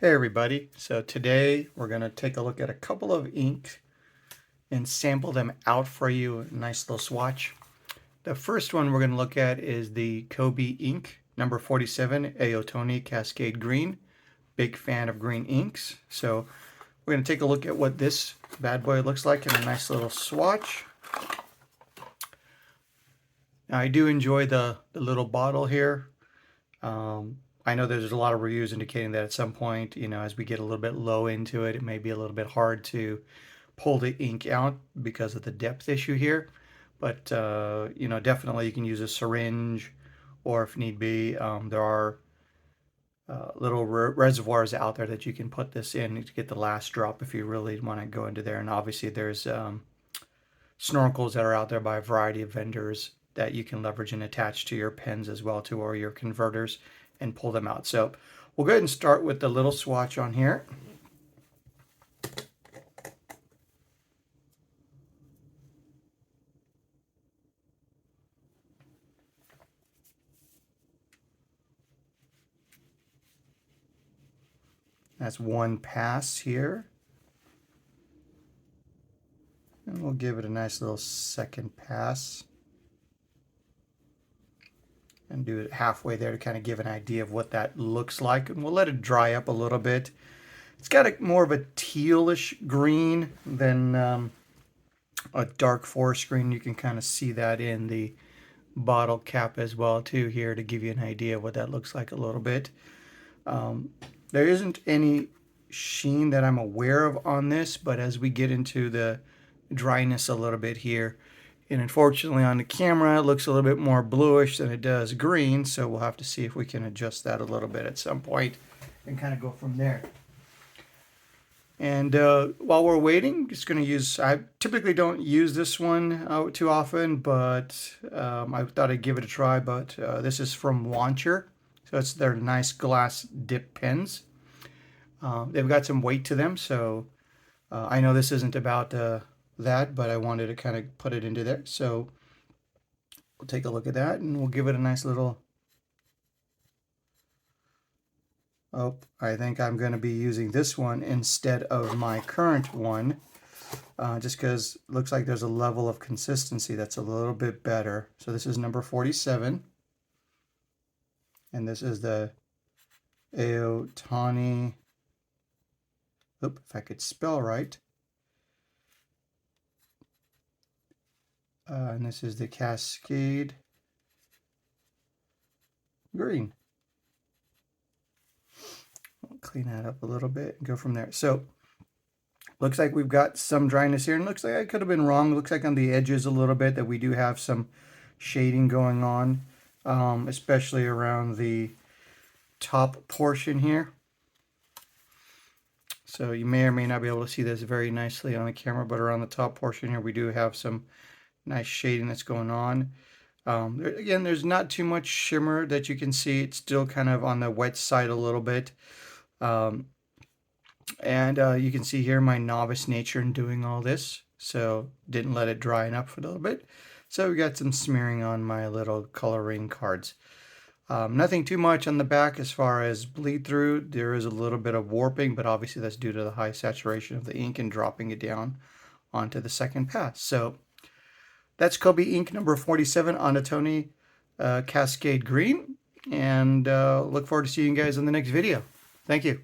Hey everybody, so today we're going to take a look at a couple of inks and sample them out for you, a nice little swatch. The first one we're going to look at is the Kobe ink, number 47, Aotani Cascade Green. Big fan of green inks, so we're going to take a look at what this bad boy looks like in a nice little swatch. Now I do enjoy the little bottle here. I know there's a lot of reviews indicating that at some point, as we get a little bit low into it, it may be a little bit hard to pull the ink out because of the depth issue here. But, definitely you can use a syringe, or if need be, there are little reservoirs out there that you can put this in to get the last drop if you really want to go into there. And obviously there's snorkels that are out there by a variety of vendors that you can leverage and attach to your pens as well too, or your converters, and pull them out. So we'll go ahead and start with the little swatch on here. That's one pass here. And we'll give it a nice little second pass. And do it halfway there to kind of give an idea of what that looks like. And we'll let it dry up a little bit. It's got more of a tealish green than a dark forest green. You can kind of see that in the bottle cap as well too here to give you an idea of what that looks like a little bit. There isn't any sheen that I'm aware of on this, but as we get into the dryness a little bit here, and unfortunately on the camera it looks a little bit more bluish than it does green, so we'll have to see if we can adjust that a little bit at some point and kind of go from there. And while we're waiting, just going to use, I typically don't use this one too often, but I thought I'd give it a try. But this is from Launcher. So it's their nice glass dip pens. They've got some weight to them, so I know this isn't about that, but I wanted to kind of put it into there. So we'll take a look at that, and we'll give it a nice little... Oh, I think I'm going to be using this one instead of my current one, just because it looks like there's a level of consistency that's a little bit better. So this is number 47, and this is the Aotani. Oop, if I could spell right. And this is the Cascade Green. I'll clean that up a little bit and go from there. So looks like we've got some dryness here, and looks like I could have been wrong. Looks like on the edges a little bit that we do have some shading going on, especially around the top portion here. So you may or may not be able to see this very nicely on the camera, but around the top portion here we do have some nice shading that's going on. Again, there's not too much shimmer that you can see. It's still kind of on the wet side a little bit. And you can see here my novice nature in doing all this. So didn't let it dry enough for a little bit. So we got some smearing on my little coloring cards. Nothing too much on the back as far as bleed through. There is a little bit of warping, but obviously that's due to the high saturation of the ink and dropping it down onto the second pass. So that's Kobe ink number 47 Aotani Cascade Green. And look forward to seeing you guys in the next video. Thank you.